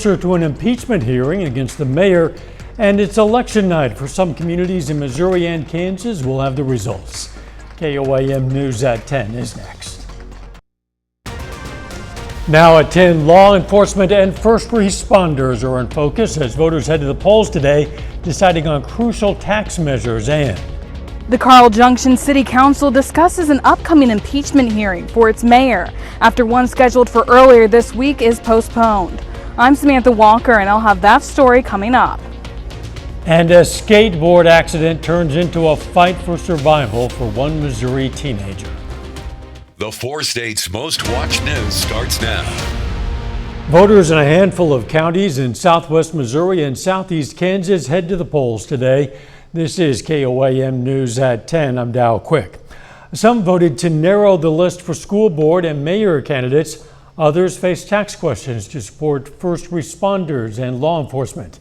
To an impeachment hearing against the mayor, and it's election night for some communities in Missouri and Kansas. We'll have the results. KOAM News at 10 is next. Now at 10, law enforcement and first responders are in focus as voters head to the polls today, deciding on crucial tax measures. And the Carl Junction City Council discusses an upcoming impeachment hearing for its mayor after one scheduled for earlier this week is postponed. I'm Samantha Walker, and I'll have that story coming up. And a skateboard accident turns into a fight for survival for one Missouri teenager. The 4 states' most watched news starts now. Voters in a handful of counties in southwest Missouri and southeast Kansas head to the polls today. This is KOAM News at 10. I'm Dow Quick. Some voted to narrow the list for school board and mayor candidates. Others face tax questions to support first responders and law enforcement.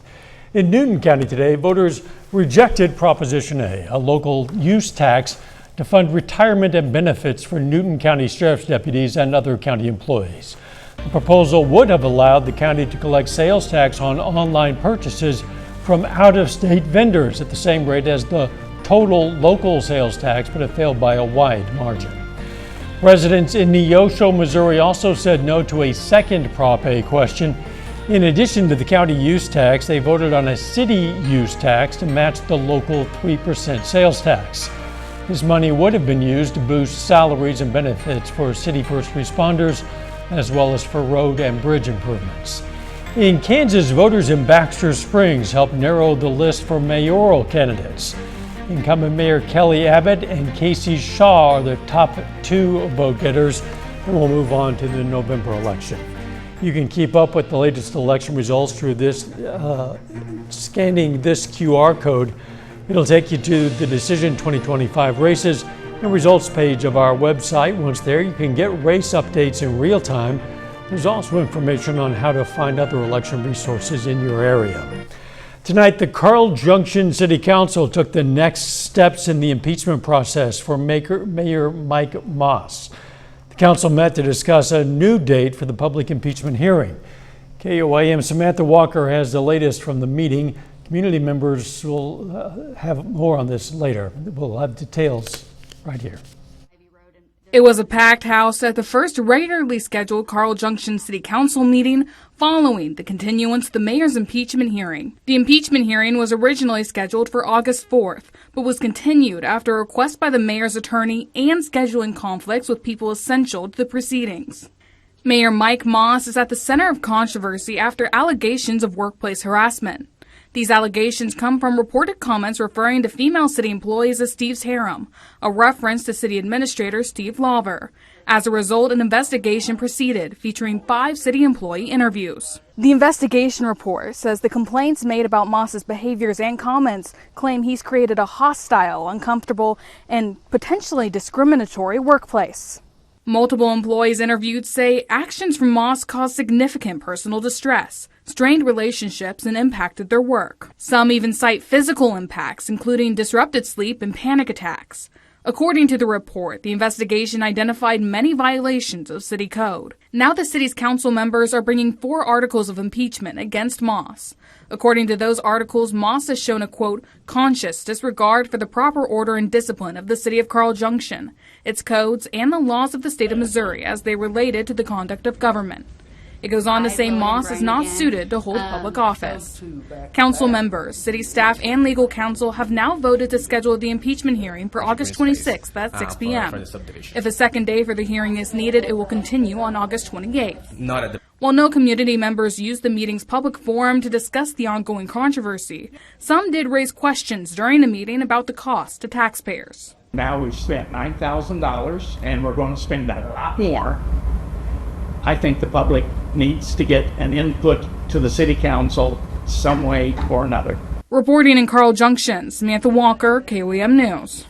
In Newton County today, voters rejected Proposition A, a local use tax to fund retirement and benefits for Newton County Sheriff's deputies and other county employees. The proposal would have allowed the county to collect sales tax on online purchases from out-of-state vendors at the same rate as the total local sales tax, but it failed by a wide margin. Residents in Neosho, Missouri also said no to a second Prop A question. In addition to the county use tax, they voted on a city use tax to match the local 3% sales tax. This money would have been used to boost salaries and benefits for city first responders, as well as for road and bridge improvements. In Kansas, voters in Baxter Springs helped narrow the list for mayoral candidates. Incumbent Mayor Kelly Abbott and Casey Shaw are the top 2 vote getters, and we'll move on to the November election. You can keep up with the latest election results through this scanning this QR code. It'll take you to the Decision 2025 races and results page of our website. Once there, you can get race updates in real time. There's also information on how to find other election resources in your area. Tonight, the Carl Junction City Council took the next steps in the impeachment process for Mayor Mike Moss. The council met to discuss a new date for the public impeachment hearing. KOAM Samantha Walker has the latest from the meeting. Community members will have more on this later. We'll have details right here. It was a packed house at the first regularly scheduled Carl Junction City Council meeting following the continuance of the mayor's impeachment hearing. The impeachment hearing was originally scheduled for August 4th, but was continued after a request by the mayor's attorney and scheduling conflicts with people essential to the proceedings. Mayor Mike Moss is at the center of controversy after allegations of workplace harassment. These allegations come from reported comments referring to female city employees as Steve's harem, a reference to city administrator Steve Lawver. As a result, an investigation proceeded, featuring 5 city employee interviews. The investigation report says the complaints made about Moss's behaviors and comments claim he's created a hostile, uncomfortable, and potentially discriminatory workplace. Multiple employees interviewed say actions from Moss caused significant personal distress, strained relationships, and impacted their work. Some even cite physical impacts, including disrupted sleep and panic attacks. According to the report, the investigation identified many violations of city code. Now the city's council members are bringing 4 articles of impeachment against Moss. According to those articles, Moss has shown a, quote, conscious disregard for the proper order and discipline of the city of Carl Junction, its codes, and the laws of the state of Missouri as they related to the conduct of government. It goes on to say Moss is not suited to hold public office. Council members, city staff, and legal counsel have now voted to schedule the impeachment hearing for August 26th at 6 p.m. If a second day for the hearing is needed, it will continue on August 28th. While no community members used the meeting's public forum to discuss the ongoing controversy, some did raise questions during the meeting about the cost to taxpayers. Now we've spent $9,000 and we're going to spend a lot more. I think the public needs to get an input to the city council some way or another. Reporting in Carl Junction, Samantha Walker, KOAM News.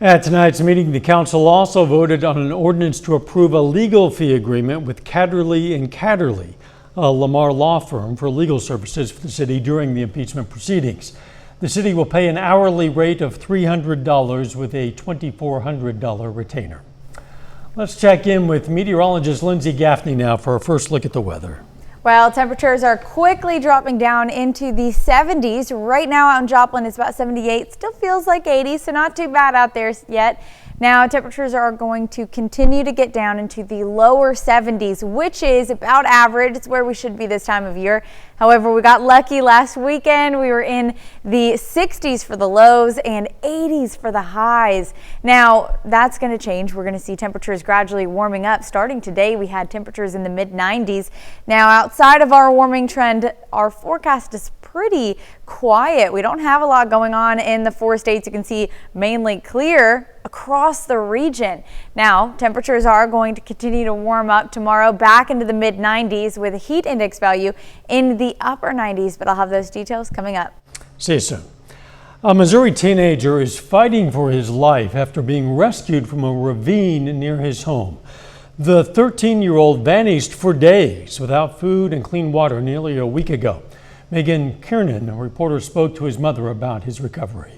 At tonight's meeting, the council also voted on an ordinance to approve a legal fee agreement with Catterley & Catterley, a Lamar law firm, for legal services for the city during the impeachment proceedings. The city will pay an hourly rate of $300 with a $2,400 retainer. Let's check in with meteorologist Lindsay Gaffney now for our first look at the weather. Well, temperatures are quickly dropping down into the 70s. Right now out in Joplin, it's about 78. Still feels like 80, so not too bad out there yet. Now, temperatures are going to continue to get down into the lower 70s, which is about average. It's where we should be this time of year. However, we got lucky last weekend. We were in the 60s for the lows and 80s for the highs. Now, that's going to change. We're going to see temperatures gradually warming up. Starting today, we had temperatures in the mid 90s. Now, outside of our warming trend, our forecast is pretty quiet. We don't have a lot going on in the 4 states. You can see mainly clear across the region. Now, temperatures are going to continue to warm up tomorrow back into the mid 90s with a heat index value in the upper 90s, but I'll have those details coming up. See you soon. A Missouri teenager is fighting for his life after being rescued from a ravine near his home. The 13-year-old vanished for days without food and clean water nearly a week ago. Megan Kiernan, a reporter, spoke to his mother about his recovery.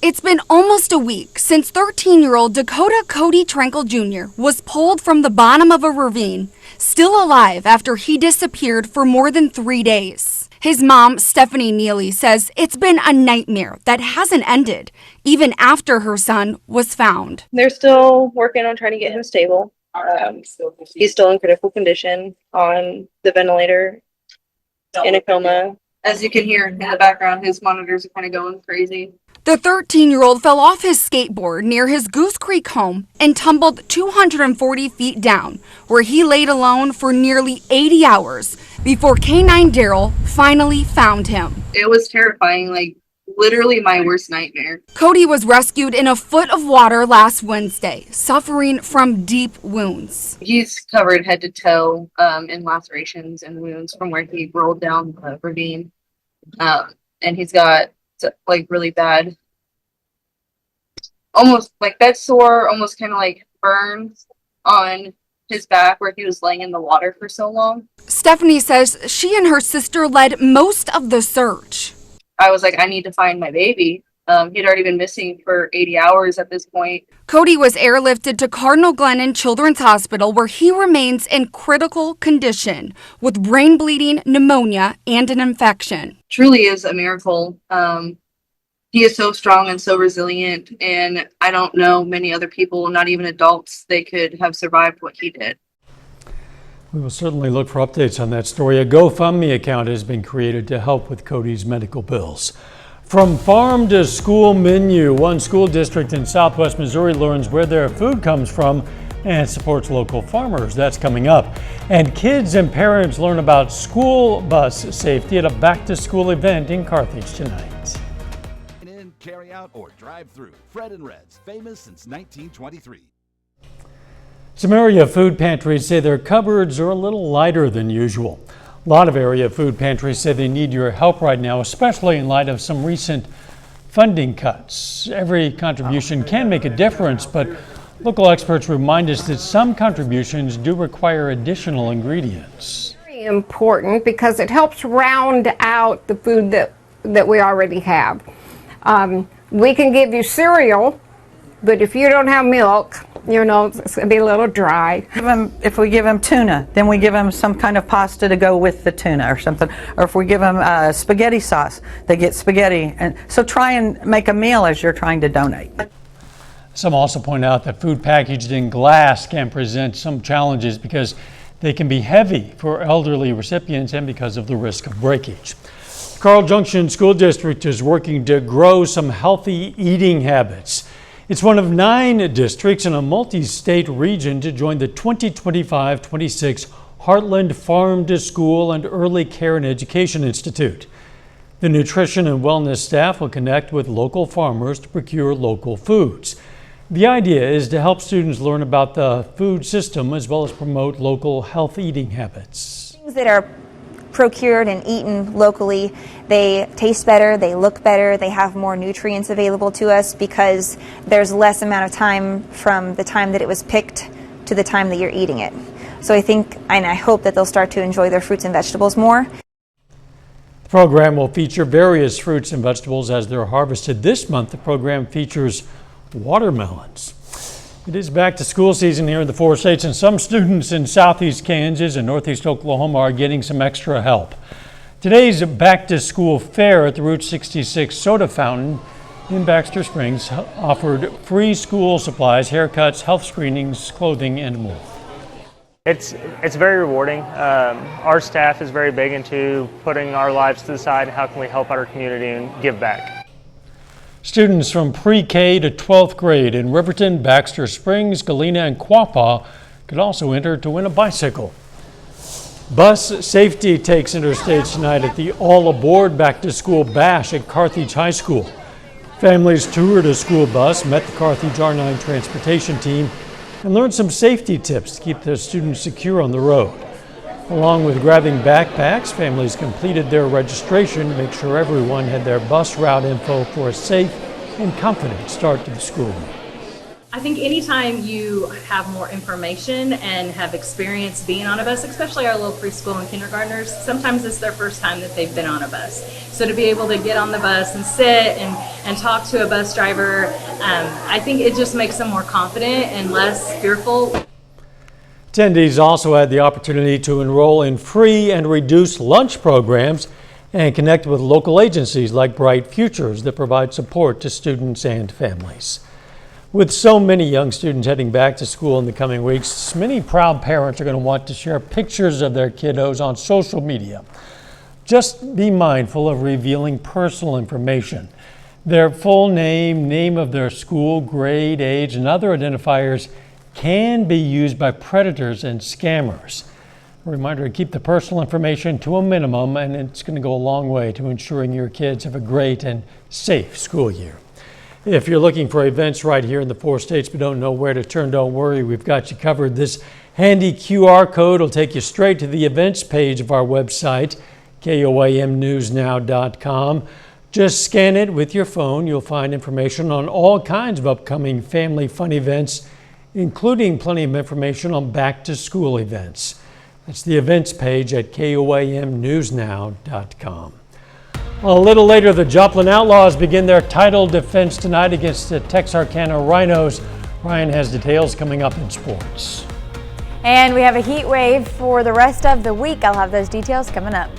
It's been almost a week since 13-year-old Dakota Cody Trankel Jr. was pulled from the bottom of a ravine, still alive after he disappeared for more than 3 days. His mom, Stephanie Neely, says it's been a nightmare that hasn't ended, even after her son was found. They're still working on trying to get him stable. He's still in critical condition on the ventilator, in a coma. As you can hear in the background, his monitors are kind of going crazy. The 13-year-old fell off his skateboard near his Goose Creek home and tumbled 240 feet down, where he laid alone for nearly 80 hours before K9 Daryl finally found him. It was terrifying, like literally my worst nightmare. Cody was rescued in a foot of water last Wednesday, suffering from deep wounds. He's covered head to toe in lacerations and wounds from where he rolled down the ravine. And he's got like really bad, almost like bed sore, almost kind of like burns on his back where he was laying in the water for so long. Stephanie says she and her sister led most of the search. I was like, I need to find my baby. He'd already been missing for 80 hours at this point. Cody was airlifted to Cardinal Glennon Children's Hospital, where he remains in critical condition with brain bleeding, pneumonia, and an infection. Truly is a miracle. He is so strong and so resilient, and I don't know many other people, not even adults, they could have survived what he did. We will certainly look for updates on that story. A GoFundMe account has been created to help with Cody's medical bills. From farm to school menu, one school district in Southwest Missouri learns where their food comes from and supports local farmers. That's coming up. And kids and parents learn about school bus safety at a back-to-school event in Carthage tonight. In, carry out, or drive through. Fred and Red's, famous since 1923. Some area food pantries say their cupboards are a little lighter than usual. A lot of area food pantries say they need your help right now, especially in light of some recent funding cuts. Every contribution can make a difference, but local experts remind us that some contributions do require additional ingredients. Very important because it helps round out the food that we already have. We can give you cereal, but if you don't have milk, you know, it's going to be a little dry. If we give them tuna, then we give them some kind of pasta to go with the tuna or something. Or if we give them spaghetti sauce, they get spaghetti. And so try and make a meal as you're trying to donate. Some also point out that food packaged in glass can present some challenges because they can be heavy for elderly recipients and because of the risk of breakage. Carl Junction School District is working to grow some healthy eating habits. It's one of 9 districts in a multi-state region to join the 2025-26 Heartland Farm to School and Early Care and Education Institute. The nutrition and wellness staff will connect with local farmers to procure local foods. The idea is to help students learn about the food system as well as promote local health eating habits. Things that are procured and eaten locally, they taste better, they look better, they have more nutrients available to us because there's less amount of time from the time that it was picked to the time that you're eating it. So I think and I hope that they'll start to enjoy their fruits and vegetables more. The program will feature various fruits and vegetables as they're harvested. This month, the program features watermelons. It is back to school season here in the 4 states, and some students in southeast Kansas and northeast Oklahoma are getting some extra help. Today's back to school fair at the Route 66 soda fountain in Baxter Springs offered free school supplies, haircuts, health screenings, clothing, and more. It's very rewarding. Our staff is very big into putting our lives to the side and how can we help our community and give back. Students from pre-K to 12th grade in Riverton, Baxter Springs, Galena, and Quapaw could also enter to win a bicycle. Bus safety takes interstates tonight at the All Aboard Back to School Bash at Carthage High School. Families toured a school bus, met the Carthage R9 transportation team, and learned some safety tips to keep their students secure on the road. Along with grabbing backpacks, families completed their registration to make sure everyone had their bus route info for a safe and confident start to the school year. I think anytime you have more information and have experience being on a bus, especially our little preschool and kindergartners, sometimes it's their first time that they've been on a bus. So to be able to get on the bus and sit and talk to a bus driver, I think it just makes them more confident and less fearful. Attendees also had the opportunity to enroll in free and reduced lunch programs and connect with local agencies like Bright Futures that provide support to students and families. With so many young students heading back to school in the coming weeks, many proud parents are going to want to share pictures of their kiddos on social media. Just be mindful of revealing personal information. Their full name, name of their school, grade, age, and other identifiers can be used by predators and scammers. A reminder to keep the personal information to a minimum, and it's going to go a long way to ensuring your kids have a great and safe school year. If you're looking for events right here in the 4 states but don't know where to turn, don't worry, we've got you covered. This handy QR code will take you straight to the events page of our website, koamnewsnow.com. Just scan it with your phone. You'll find information on all kinds of upcoming family fun events, including plenty of information on back-to-school events. That's the events page at koamnewsnow.com. A little later, the Joplin Outlaws begin their title defense tonight against the Texarkana Rhinos. Ryan has details coming up in sports. And we have a heat wave for the rest of the week. I'll have those details coming up.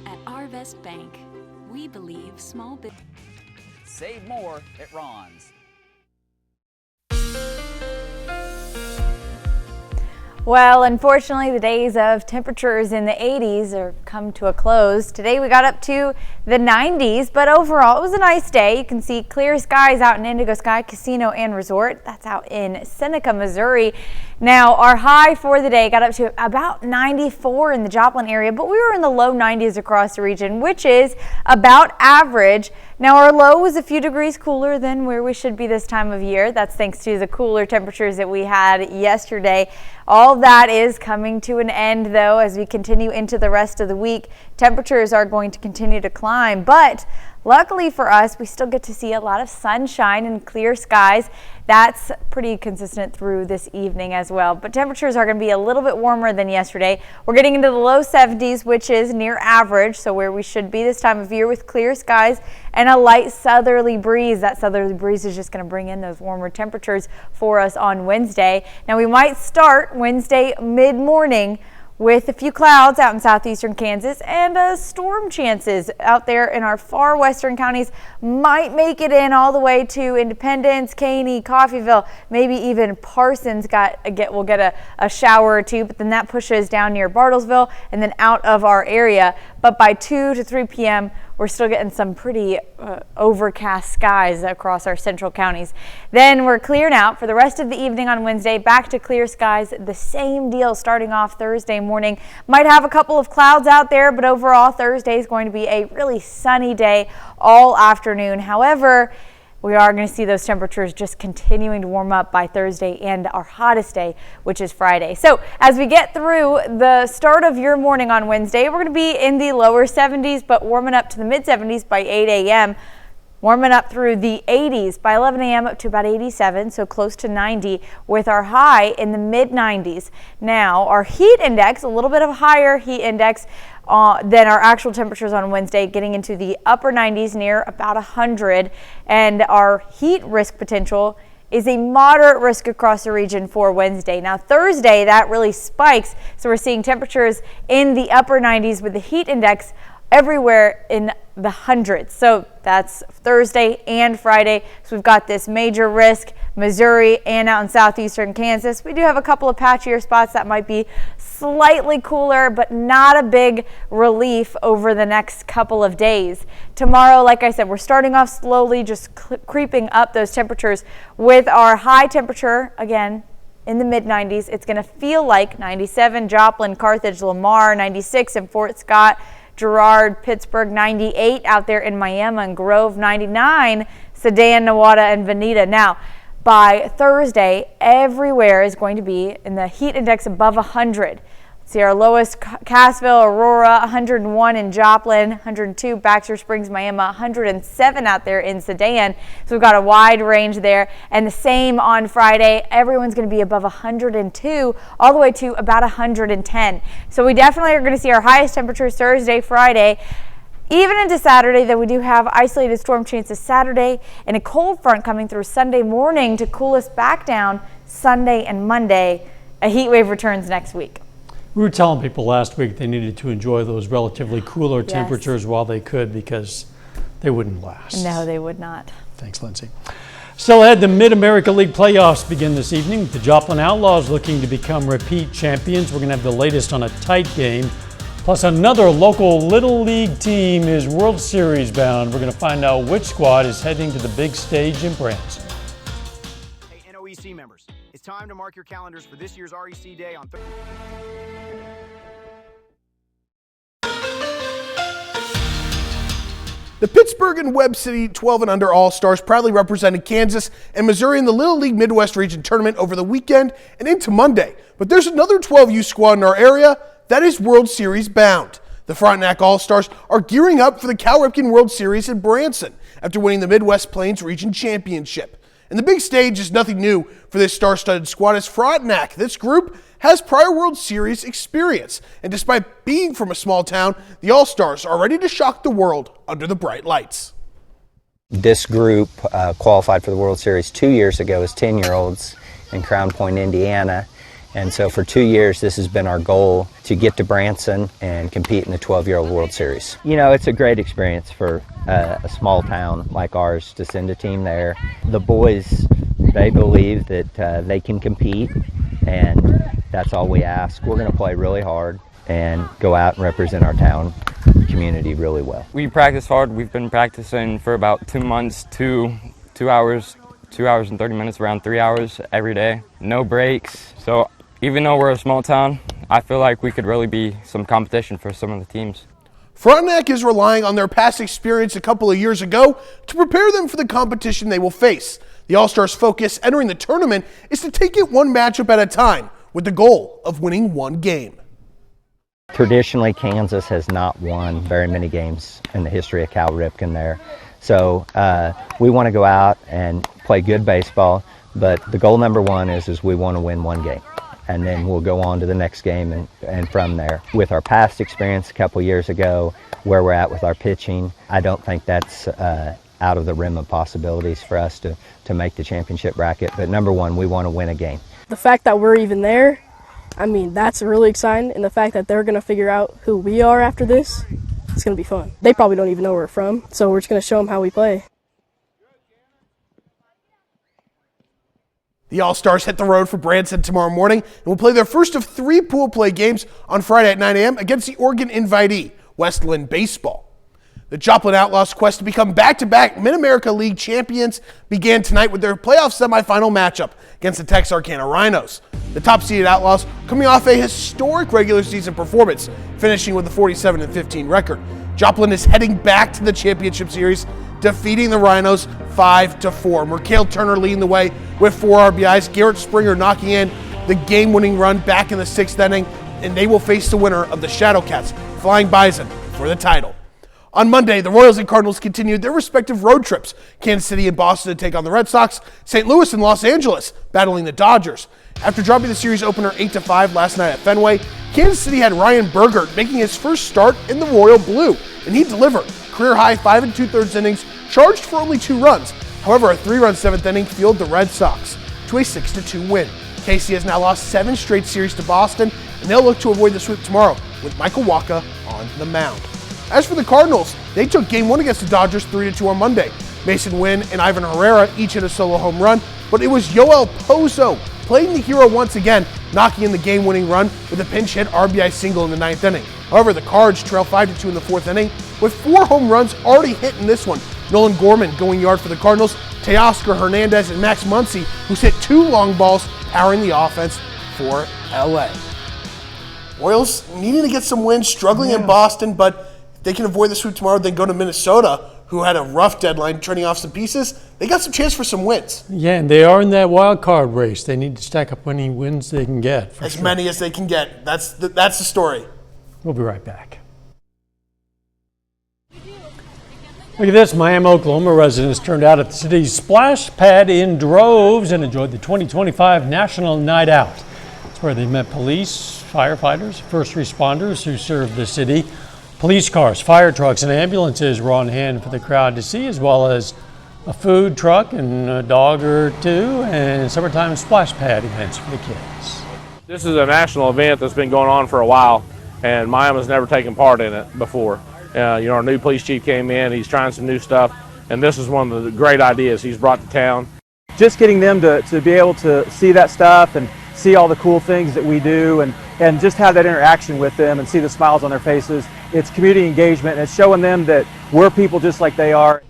At Arvest Bank, we believe small business. Save more at Ron's. Well, unfortunately, the days of temperatures in the 80s are come to a close. Today we got up to the 90s, but overall it was a nice day. You can see clear skies out in Indigo Sky Casino and Resort. That's out in Seneca, Missouri. Now, our high for the day got up to about 94 in the Joplin area, but we were in the low 90s across the region, which is about average. Now, our low was a few degrees cooler than where we should be this time of year. That's thanks to the cooler temperatures that we had yesterday. All that is coming to an end, though, as we continue into the rest of the week. Temperatures are going to continue to climb, but luckily for us, we still get to see a lot of sunshine and clear skies. That's pretty consistent through this evening as well. But temperatures are going to be a little bit warmer than yesterday. We're getting into the low 70s, which is near average, so where we should be this time of year with clear skies and a light southerly breeze. That southerly breeze is just going to bring in those warmer temperatures for us on Wednesday. Now, we might start Wednesday mid-morning with a few clouds out in southeastern Kansas and storm chances out there in our far western counties. Might make it in all the way to Independence, Caney, Coffeyville, maybe even Parsons will get a shower or two, but then that pushes down near Bartlesville and then out of our area. But by 2 to 3 p.m., we're still getting some pretty overcast skies across our central counties. Then we're clearing out for the rest of the evening on Wednesday, back to clear skies. The same deal starting off Thursday morning. Might have a couple of clouds out there, but overall Thursday is going to be a really sunny day all afternoon. However, we are going to see those temperatures just continuing to warm up by Thursday and our hottest day, which is Friday. So as we get through the start of your morning on Wednesday, we're going to be in the lower 70s, but warming up to the mid 70s by 8 a.m. Warming up through the 80s by 11 a.m. up to about 87, so close to 90, with our high in the mid 90s. Now, our heat index, a little bit of a higher heat index than our actual temperatures on Wednesday, getting into the upper 90s near about 100, and our heat risk potential is a moderate risk across the region for Wednesday. Now Thursday, that really spikes, so we're seeing temperatures in the upper 90s with the heat index everywhere in the hundreds. So that's Thursday and Friday. So we've got this major risk, Missouri and out in southeastern Kansas. We do have a couple of patchier spots that might be slightly cooler, but not a big relief over the next couple of days. Tomorrow, like I said, we're starting off slowly, just creeping up those temperatures with our high temperature, again, in the mid-90s. It's going to feel like 97, Joplin, Carthage, Lamar, 96 in Fort Scott, Girard, Pittsburgh, 98 out there in Miami and Grove, 99, Sedan, Nowata, and Veneta. Now, by Thursday, everywhere is going to be in the heat index above 100. Let's see, our lowest, Cassville, Aurora, 101 in Joplin, 102 Baxter Springs, Miami, 107 out there in Sedan. So we've got a wide range there. And the same on Friday. Everyone's going to be above 102 all the way to about 110. So we definitely are going to see our highest temperatures Thursday, Friday. Even into Saturday, though, we do have isolated storm chances Saturday and a cold front coming through Sunday morning to cool us back down Sunday and Monday. A heat wave returns next week. We were telling people last week they needed to enjoy those relatively cooler temperatures while they could, because they wouldn't last. No, they would not. Thanks, Lindsay. Still ahead, the Mid-America League playoffs begin this evening with the Joplin Outlaws looking to become repeat champions. We're going to have the latest on a tight game. Plus, another local Little League team is World Series bound. We're going to find out which squad is heading to the big stage in Branson. Hey, NOEC members, it's time to mark your calendars for this year's REC Day on Thursday. The Pittsburgh and Webb City 12 and under All-Stars proudly represented Kansas and Missouri in the Little League Midwest Region Tournament over the weekend and into Monday. But there's another 12U squad in our area that is World Series bound. The Frontenac All-Stars are gearing up for the Cal Ripken World Series in Branson after winning the Midwest Plains Region Championship. And the big stage is nothing new for this star-studded squad as Frontenac. This group has prior World Series experience, and despite being from a small town, the All-Stars are ready to shock the world under the bright lights. This group qualified for the World Series 2 years ago as 10-year-olds in Crown Point, Indiana. And so for 2 years, this has been our goal to get to Branson and compete in the 12-year-old World Series. You know, it's a great experience for a small town like ours to send a team there. The boys, they believe that they can compete, and that's all we ask. We're going to play really hard and go out and represent our town community really well. We practice hard. We've been practicing for about 2 months, 2 hours and 30 minutes, around 3 hours every day. No breaks. So even though we're a small town, I feel like we could really be some competition for some of the teams. Frontenac is relying on their past experience a couple of years ago to prepare them for the competition they will face. The All-Stars' focus entering the tournament is to take it one matchup at a time with the goal of winning one game. Traditionally, Kansas has not won very many games in the history of Cal Ripken there. So we want to go out and play good baseball, but the goal number one is we want to win one game. And then we'll go on to the next game and from there. With our past experience a couple years ago, where we're at with our pitching, I don't think that's out of the rim of possibilities for us to make the championship bracket. But number one, we want to win a game. The fact that we're even there, I mean, that's really exciting. And the fact that they're going to figure out who we are after this, it's going to be fun. They probably don't even know where we're from, so we're just going to show them how we play. The All-Stars hit the road for Branson tomorrow morning and will play their first of 3 pool play games on Friday at 9 a.m. against the Oregon invitee, Westland Baseball. The Joplin Outlaws' quest to become back-to-back Mid-America League champions began tonight with their playoff semifinal matchup against the Texarkana Rhinos. The top-seeded Outlaws coming off a historic regular season performance, finishing with a 47-15 record. Joplin is heading back to the championship series, defeating the Rhinos 5-4. Mercale Turner leading the way with 4 RBIs. Garrett Springer knocking in the game-winning run back in the 6th inning, and they will face the winner of the Shadowcats, Flying Bison, for the title. On Monday, the Royals and Cardinals continued their respective road trips. Kansas City and Boston to take on the Red Sox, St. Louis and Los Angeles battling the Dodgers. After dropping the series opener 8-5 last night at Fenway, Kansas City had Ryan Bergert making his first start in the Royal Blue, and he delivered. Career-high 5 2/3 innings, charged for only 2 runs. However, a 3-run 7th inning fueled the Red Sox to a 6-2 win. KC has now lost 7 straight series to Boston, and they'll look to avoid the sweep tomorrow with Michael Wacha on the mound. As for the Cardinals, they took Game 1 against the Dodgers 3-2 on Monday. Mason Wynn and Ivan Herrera each hit a solo home run, but it was Yoel Pozo playing the hero once again, knocking in the game-winning run with a pinch hit RBI single in the 9th inning. However, the Cards trail 5-2 in the 4th inning with 4 home runs already hit in this one. Nolan Gorman going yard for the Cardinals, Teoscar Hernandez and Max Muncy, who's hit 2 long balls, powering the offense for LA. Royals needing to get some wins, struggling in Boston, but if they can avoid the sweep tomorrow, then go to Minnesota, who had a rough deadline, turning off some pieces. They got some chance for some wins. Yeah, and they are in that wild card race. They need to stack up any wins they can get. As many as they can get. That's the story. We'll be right back. Look at this. Miami, Oklahoma residents turned out at the city's splash pad in droves and enjoyed the 2025 National Night Out. It's where they met police, firefighters, first responders who serve the city. Police cars, fire trucks, and ambulances were on hand for the crowd to see, as well as a food truck and a dog or two, and summertime splash pad events for the kids. This is a national event that's been going on for a while, and Miami's never taken part in it before. Our new police chief came in, he's trying some new stuff, and this is one of the great ideas he's brought to town. Just getting them to be able to see that stuff and see all the cool things that we do and just have that interaction with them and see the smiles on their faces. It's community engagement, and it's showing them that we're people just like they are.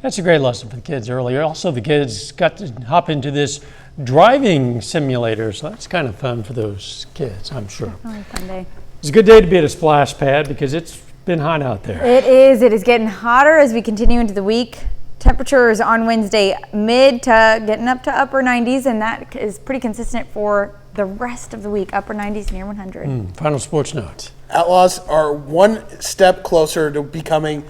That's a great lesson for the kids earlier. Also, the kids got to hop into this driving simulator, so that's kind of fun for those kids, I'm sure. Definitely a fun day. It's a good day to be at a splash pad because it's been hot out there. It is. It is getting hotter as we continue into the week. Temperatures on Wednesday mid to getting up to upper 90s, and that is pretty consistent for the rest of the week. Upper 90s, near 100. Final sports note. Outlaws are one step closer to becoming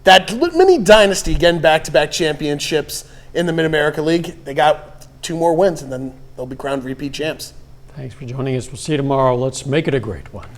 that mini dynasty, getting back-to-back championships in the Mid-America League. They got 2 more wins, and then they'll be crowned repeat champs. Thanks for joining us. We'll see you tomorrow. Let's make it a great one.